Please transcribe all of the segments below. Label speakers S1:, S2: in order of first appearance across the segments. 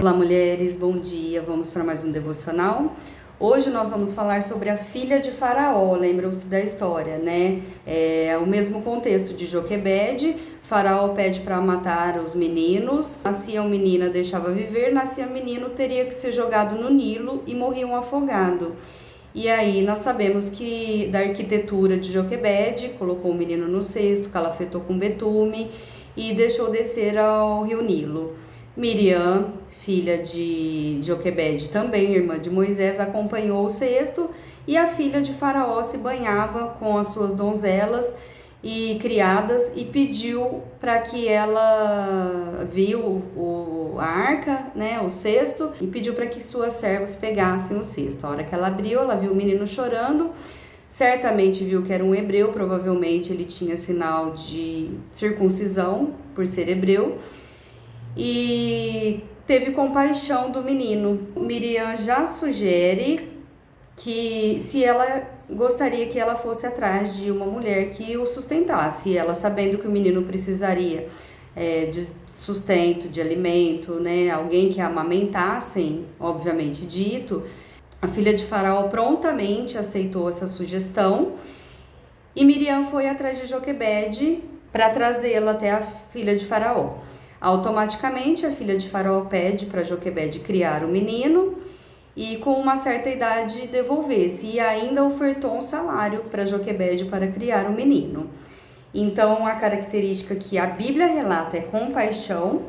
S1: Olá, mulheres, bom dia. Vamos para mais um devocional. Hoje nós vamos falar sobre a filha de Faraó. Lembram-se da história, né? É o mesmo contexto de Joquebede. Faraó pede para matar os meninos. Nascia uma menina, deixava viver. Nascia um menino, teria que ser jogado no Nilo e morria um afogado. E aí nós sabemos que da arquitetura de Joquebede, colocou o menino no cesto, calafetou com betume e deixou descer ao rio Nilo. Miriam, filha de Joquebede, também irmã de Moisés, acompanhou o cesto, e a filha de Faraó se banhava com as suas donzelas e criadas e pediu para que ela viu a arca, né, o cesto, e pediu para que suas servas pegassem o cesto. A hora que ela abriu, ela viu o menino chorando, certamente viu que era um hebreu, provavelmente ele tinha sinal de circuncisão por ser hebreu, e teve compaixão do menino. Miriam já sugere que se ela gostaria que ela fosse atrás de uma mulher que o sustentasse, ela sabendo que o menino precisaria de sustento, de alimento, né, alguém que a amamentassem, obviamente dito. A filha de Faraó prontamente aceitou essa sugestão e Miriam foi atrás de Joquebede para trazê-la até a filha de Faraó. Automaticamente, a filha de Faraó pede para Joquebede criar o menino e, com uma certa idade, devolver-se, e ainda ofertou um salário para Joquebede para criar o menino. Então, a característica que a Bíblia relata é compaixão,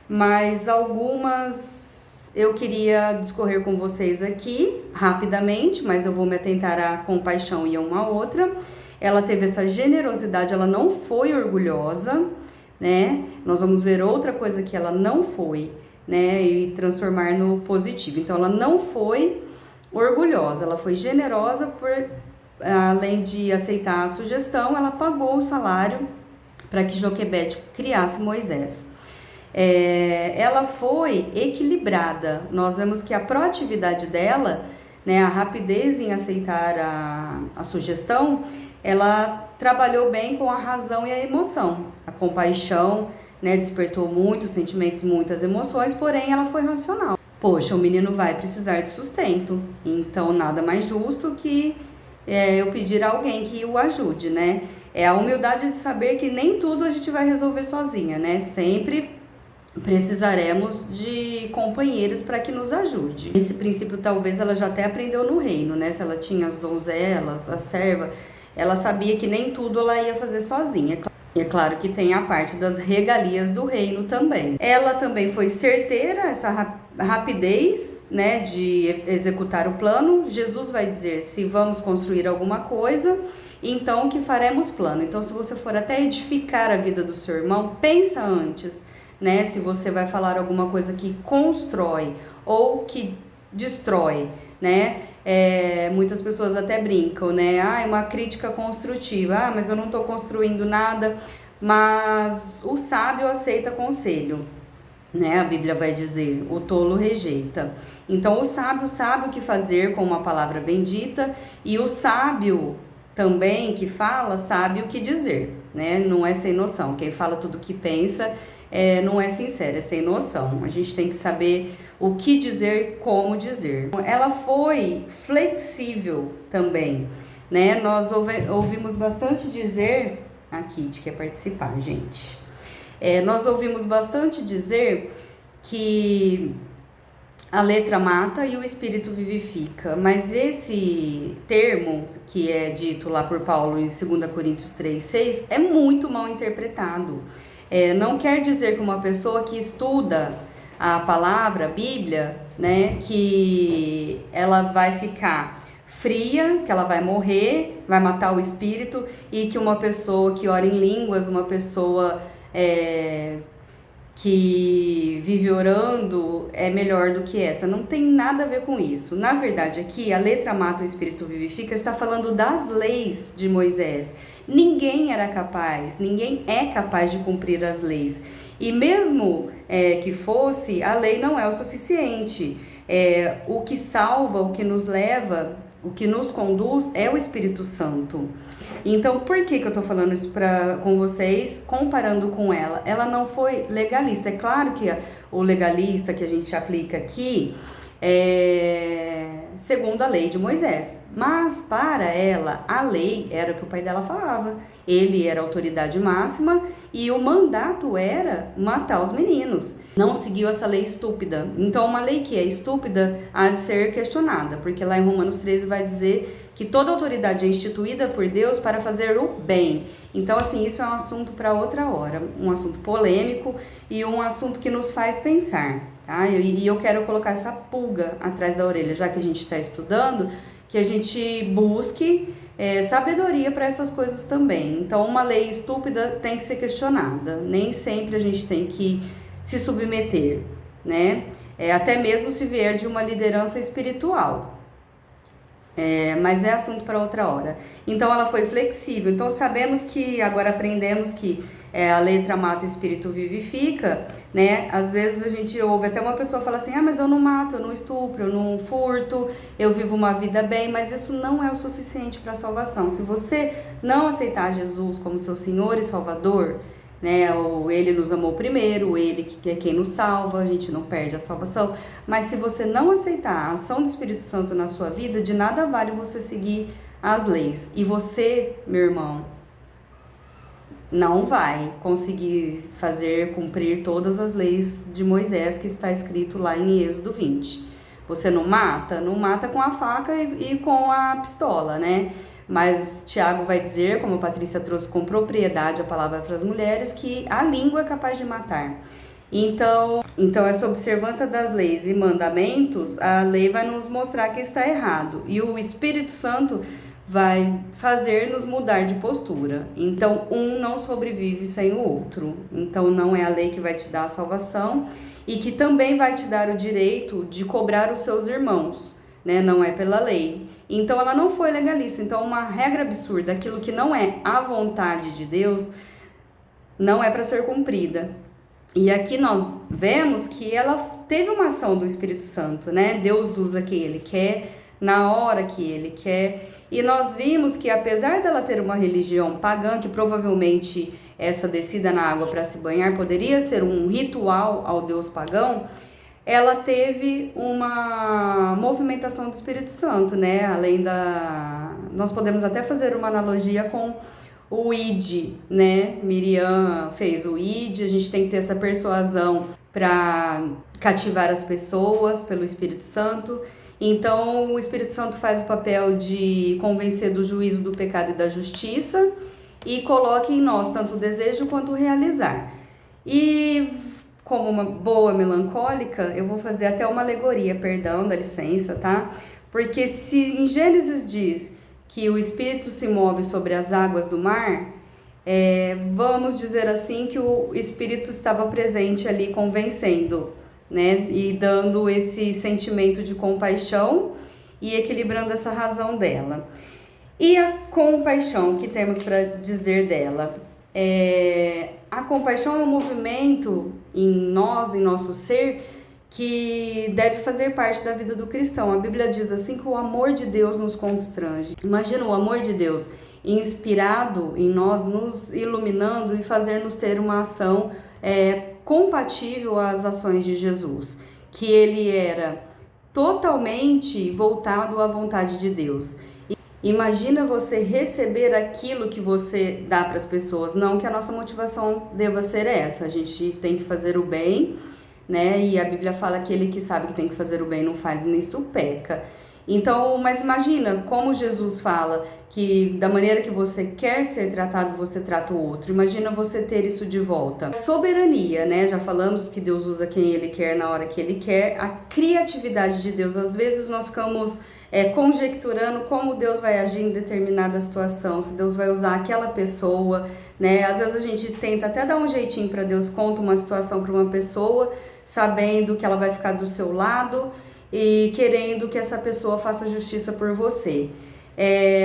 S1: mas algumas eu queria discorrer com vocês aqui rapidamente, mas eu vou me atentar à compaixão e a uma outra. Ela teve essa generosidade, ela não foi orgulhosa, né? Nós vamos ver outra coisa que ela não foi, né? E transformar no positivo. Então, ela não foi orgulhosa, ela foi generosa além de aceitar a sugestão, ela pagou o salário para que Joquebede criasse Moisés. Ela foi equilibrada. Nós vemos que a proatividade dela, né, a rapidez em aceitar a sugestão, ela trabalhou bem com a razão e a emoção. A compaixão, né, despertou muitos sentimentos, muitas emoções, porém ela foi racional. Poxa, o menino vai precisar de sustento, então nada mais justo que eu pedir a alguém que o ajude, né? É a humildade de saber que nem tudo a gente vai resolver sozinha, né? Sempre precisaremos de companheiros para que nos ajude. Esse princípio talvez ela já até aprendeu no reino, né? Se ela tinha as donzelas, a serva, ela sabia que nem tudo ela ia fazer sozinha. E é claro que tem a parte das regalias do reino também. Ela também foi certeira, essa rapidez, né, de executar o plano. Jesus vai dizer, se vamos construir alguma coisa, então que faremos plano. Então, se você for até edificar a vida do seu irmão, pensa antes, né, se você vai falar alguma coisa que constrói ou que destrói, né? Muitas pessoas até brincam, né? Uma crítica construtiva. Mas eu não estou construindo nada. Mas o sábio aceita conselho, né? A Bíblia vai dizer, o tolo rejeita. Então, o sábio sabe o que fazer com uma palavra bendita, e o sábio também que fala sabe o que dizer, né? Não é sem noção. Quem fala tudo o que pensa não é sincero, é sem noção. A gente tem que saber o que dizer, como dizer. Ela foi flexível também, né? Nós ouvimos bastante dizer... A Kit quer participar, gente. Nós ouvimos bastante dizer que a letra mata e o espírito vivifica, mas esse termo que é dito lá por Paulo em 2 Coríntios 3:6 é muito mal interpretado. Não quer dizer que uma pessoa que estuda a palavra, a Bíblia, né, que ela vai ficar fria, que ela vai morrer, vai matar o espírito, e que uma pessoa que ora em línguas, uma pessoa que vive orando é melhor do que essa. Não tem nada a ver com isso. Na verdade, aqui, a letra mata, o espírito vivifica, está falando das leis de Moisés. Ninguém era capaz, ninguém é capaz de cumprir as leis. E mesmo que fosse, a lei não é o suficiente. O que salva, o que nos leva, o que nos conduz é o Espírito Santo. Então, por que eu tô falando isso com vocês, comparando com ela? Ela não foi legalista. É claro que o legalista que a gente aplica aqui é segundo a lei de Moisés. Mas para ela, a lei era o que o pai dela falava. Ele era a autoridade máxima e o mandato era matar os meninos. Não seguiu essa lei estúpida. Então, uma lei que é estúpida há de ser questionada, porque lá em Romanos 13 vai dizer que toda autoridade é instituída por Deus para fazer o bem. Então, assim, isso é um assunto para outra hora, um assunto polêmico e um assunto que nos faz pensar, tá? E eu quero colocar essa pulga atrás da orelha, já que a gente está estudando, que a gente busque sabedoria para essas coisas também. Então, uma lei estúpida tem que ser questionada, nem sempre a gente tem que se submeter, né? Até mesmo se vier de uma liderança espiritual. Mas é assunto para outra hora. Então ela foi flexível. Então sabemos que, agora aprendemos que a letra mata, o espírito vivifica, né? Às vezes a gente ouve até uma pessoa falar assim, mas eu não mato, eu não estupro, eu não furto, eu vivo uma vida bem, mas isso não é o suficiente para a salvação. Se você não aceitar Jesus como seu Senhor e Salvador, né, ele nos amou primeiro, ele que é quem nos salva, a gente não perde a salvação, mas se você não aceitar a ação do Espírito Santo na sua vida, de nada vale você seguir as leis. E você, meu irmão, não vai conseguir cumprir todas as leis de Moisés que está escrito lá em Êxodo 20. Você não mata? Não mata com a faca e com a pistola, né? Mas Tiago vai dizer, como a Patrícia trouxe com propriedade a palavra para as mulheres, que a língua é capaz de matar. Então essa observância das leis e mandamentos, a lei vai nos mostrar que está errado. E o Espírito Santo vai fazer-nos mudar de postura. Então, um não sobrevive sem o outro. Então, não é a lei que vai te dar a salvação e que também vai te dar o direito de cobrar os seus irmãos, né? Não é pela lei. Então ela não foi legalista. Então uma regra absurda, aquilo que não é a vontade de Deus, não é para ser cumprida. E aqui nós vemos que ela teve uma ação do Espírito Santo, né? Deus usa quem Ele quer, na hora que Ele quer. E nós vimos que apesar dela ter uma religião pagã, que provavelmente essa descida na água para se banhar poderia ser um ritual ao Deus pagão, ela teve uma movimentação do Espírito Santo, né? Além nós podemos até fazer uma analogia com o ID, né? Miriam fez o ID, a gente tem que ter essa persuasão para cativar as pessoas pelo Espírito Santo. Então, o Espírito Santo faz o papel de convencer do juízo, do pecado e da justiça e coloca em nós tanto o desejo quanto o realizar. E como uma boa melancólica, eu vou fazer até uma alegoria, perdão, dá licença, tá? Porque se em Gênesis diz que o Espírito se move sobre as águas do mar, vamos dizer assim que o Espírito estava presente ali convencendo, né? E dando esse sentimento de compaixão e equilibrando essa razão dela. E a compaixão que temos para dizer dela? A compaixão é um movimento em nós, em nosso ser, que deve fazer parte da vida do cristão. A Bíblia diz assim que o amor de Deus nos constrange. Imagina o amor de Deus inspirado em nós, nos iluminando e fazer-nos ter uma ação compatível às ações de Jesus, que ele era totalmente voltado à vontade de Deus. Imagina você receber aquilo que você dá para as pessoas. Não que a nossa motivação deva ser essa. A gente tem que fazer o bem, né? E a Bíblia fala que aquele que sabe que tem que fazer o bem não faz, nisso peca. Então, mas imagina como Jesus fala que da maneira que você quer ser tratado, você trata o outro. Imagina você ter isso de volta. Soberania, né? Já falamos que Deus usa quem Ele quer na hora que Ele quer. A criatividade de Deus. Às vezes nós ficamos conjecturando como Deus vai agir em determinada situação, se Deus vai usar aquela pessoa, né? Às vezes a gente tenta até dar um jeitinho para Deus, conta uma situação para uma pessoa, sabendo que ela vai ficar do seu lado e querendo que essa pessoa faça justiça por você.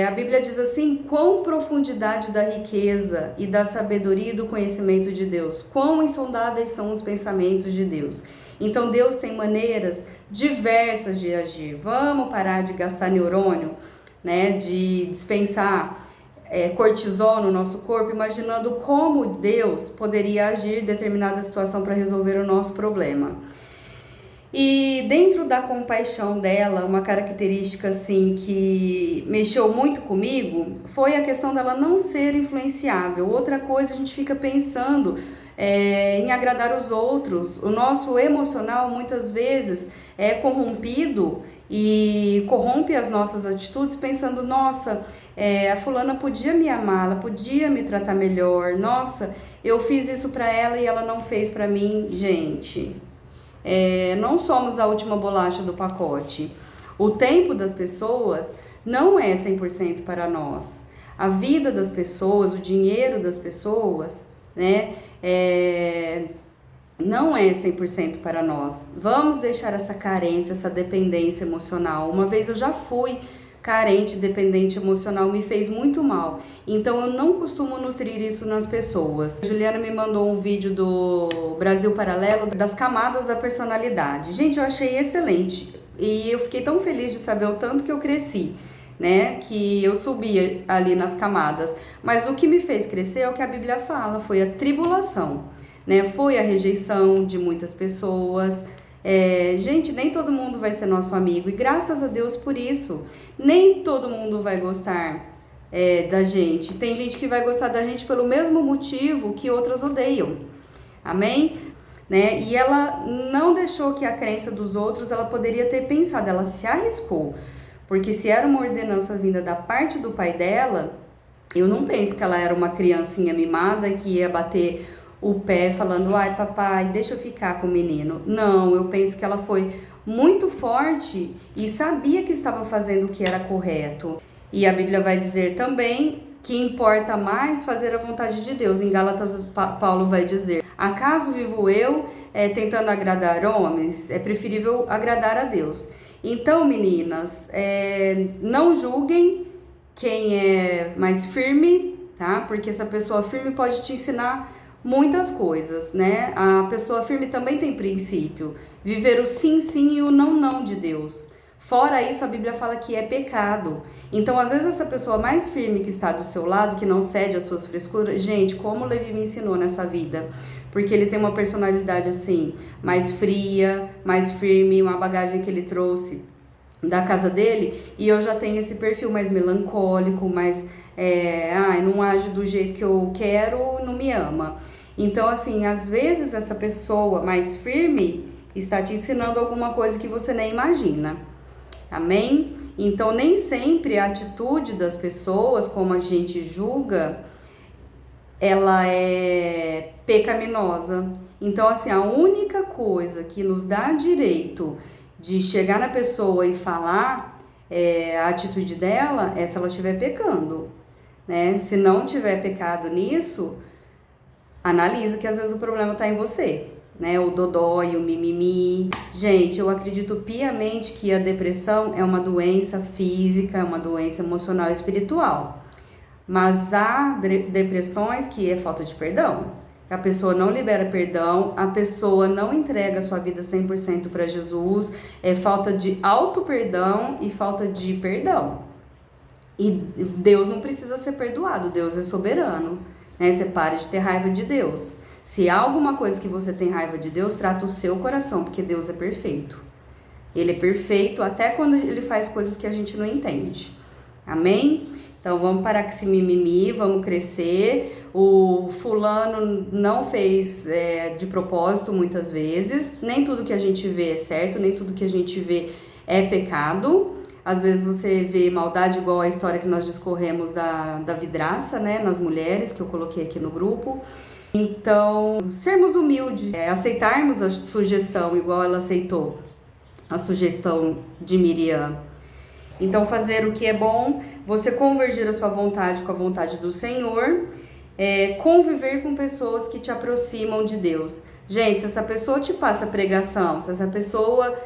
S1: A Bíblia diz assim, quão profundidade da riqueza e da sabedoria e do conhecimento de Deus, quão insondáveis são os pensamentos de Deus. Então Deus tem maneiras diversas de agir. Vamos parar de gastar neurônio né, de dispensar cortisol no nosso corpo, imaginando como Deus poderia agir em determinada situação para resolver o nosso problema. E dentro da compaixão dela, uma característica assim que mexeu muito comigo foi a questão dela não ser influenciável. Outra coisa, a gente fica pensando em agradar os outros. O nosso emocional muitas vezes é corrompido e corrompe as nossas atitudes pensando, nossa, a fulana podia me amar, ela podia me tratar melhor, nossa, eu fiz isso para ela e ela não fez para mim. Gente, não somos a última bolacha do pacote. O tempo das pessoas não é 100% para nós. A vida das pessoas, o dinheiro das pessoas, né, não é 100% para nós. Vamos deixar essa carência, essa dependência emocional. Uma vez eu já fui carente, dependente emocional, me fez muito mal. Então eu não costumo nutrir isso nas pessoas. A Juliana me mandou um vídeo do Brasil Paralelo, das camadas da personalidade. Gente, eu achei excelente. E eu fiquei tão feliz de saber o tanto que eu cresci, né? Que eu subi ali nas camadas. Mas o que me fez crescer é o que a Bíblia fala, foi a tribulação, né? Foi a rejeição de muitas pessoas. Gente, nem todo mundo vai ser nosso amigo e graças a Deus por isso. Nem todo mundo vai gostar da gente. Tem gente que vai gostar da gente pelo mesmo motivo que outras odeiam. Amém? Né? E ela não deixou que a crença dos outros, ela poderia ter pensado, ela se arriscou. Porque se era uma ordenança vinda da parte do pai dela, eu não penso que ela era uma criancinha mimada que ia bater o pé falando, ai papai, deixa eu ficar com o menino. Não, eu penso que ela foi muito forte e sabia que estava fazendo o que era correto. E a Bíblia vai dizer também que importa mais fazer a vontade de Deus. Em Gálatas, Paulo vai dizer, acaso vivo eu tentando agradar homens? É preferível agradar a Deus. Então, meninas, não julguem quem é mais firme, tá? Porque essa pessoa firme pode te ensinar muitas coisas, né? A pessoa firme também tem princípio. Viver o sim, sim e o não, não de Deus. Fora isso, a Bíblia fala que é pecado. Então, às vezes, essa pessoa mais firme que está do seu lado, que não cede às suas frescuras, gente, como o Levi me ensinou nessa vida. Porque ele tem uma personalidade assim, mais fria, mais firme, uma bagagem que ele trouxe da casa dele, e eu já tenho esse perfil mais melancólico, mais não age do jeito que eu quero, não me ama. Então, assim, às vezes essa pessoa mais firme está te ensinando alguma coisa que você nem imagina. Amém? Então, nem sempre a atitude das pessoas, como a gente julga, ela é pecaminosa. Então, assim, a única coisa que nos dá direito de chegar na pessoa e falar a atitude dela é se ela estiver pecando, né? Se não tiver pecado nisso, analisa que às vezes o problema está em você, né? O dodói, o mimimi. Gente, eu acredito piamente que a depressão é uma doença física, é uma doença emocional e espiritual. Mas há depressões que é falta de perdão. A pessoa não libera perdão, a pessoa não entrega a sua vida 100% para Jesus, é falta de auto-perdão e falta de perdão. E Deus não precisa ser perdoado, Deus é soberano, né? Você pare de ter raiva de Deus. Se há alguma coisa que você tem raiva de Deus, trata o seu coração, porque Deus é perfeito. Ele é perfeito até quando ele faz coisas que a gente não entende. Amém? Então vamos parar com esse mimimi, vamos crescer. O fulano não fez de propósito muitas vezes. Nem tudo que a gente vê é certo, nem tudo que a gente vê é pecado. Às vezes você vê maldade igual a história que nós discorremos da vidraça, né, nas mulheres, que eu coloquei aqui no grupo. Então, sermos humildes, aceitarmos a sugestão igual ela aceitou, a sugestão de Miriam. Então, fazer o que é bom, você convergir a sua vontade com a vontade do Senhor, conviver com pessoas que te aproximam de Deus. Gente, se essa pessoa te passa pregação, se essa pessoa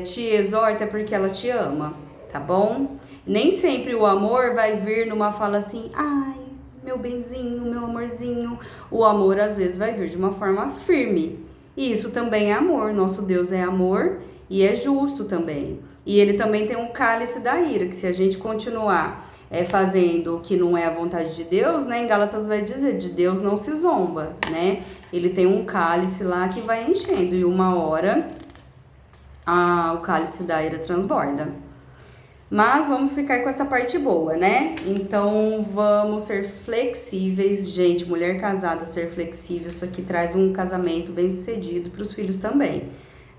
S1: te exorta é porque ela te ama, tá bom? Nem sempre o amor vai vir numa fala assim, ai, meu benzinho, meu amorzinho. O amor às vezes vai vir de uma forma firme. E isso também é amor. Nosso Deus é amor e é justo também. E ele também tem um cálice da ira, que se a gente continuar fazendo o que não é a vontade de Deus, né? Em Gálatas vai dizer, de Deus não se zomba, né? Ele tem um cálice lá que vai enchendo e uma hora o cálice da ira transborda. Mas vamos ficar com essa parte boa, né? Então vamos ser flexíveis, gente. Mulher casada, ser flexível, isso aqui traz um casamento bem sucedido para os filhos também,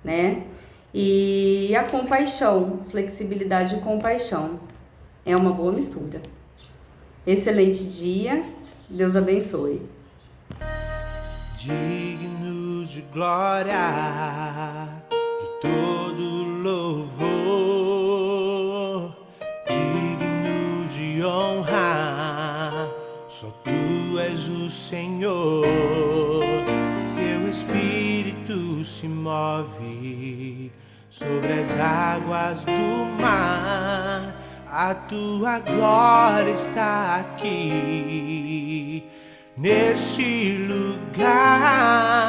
S1: né? E a compaixão, flexibilidade e compaixão, é uma boa mistura. Excelente dia, Deus abençoe.
S2: Dignos de glória, de todo louvor, dignos de honra, só Tu és o Senhor. Teu Espírito se move sobre as águas do mar, a Tua glória está aqui neste lugar.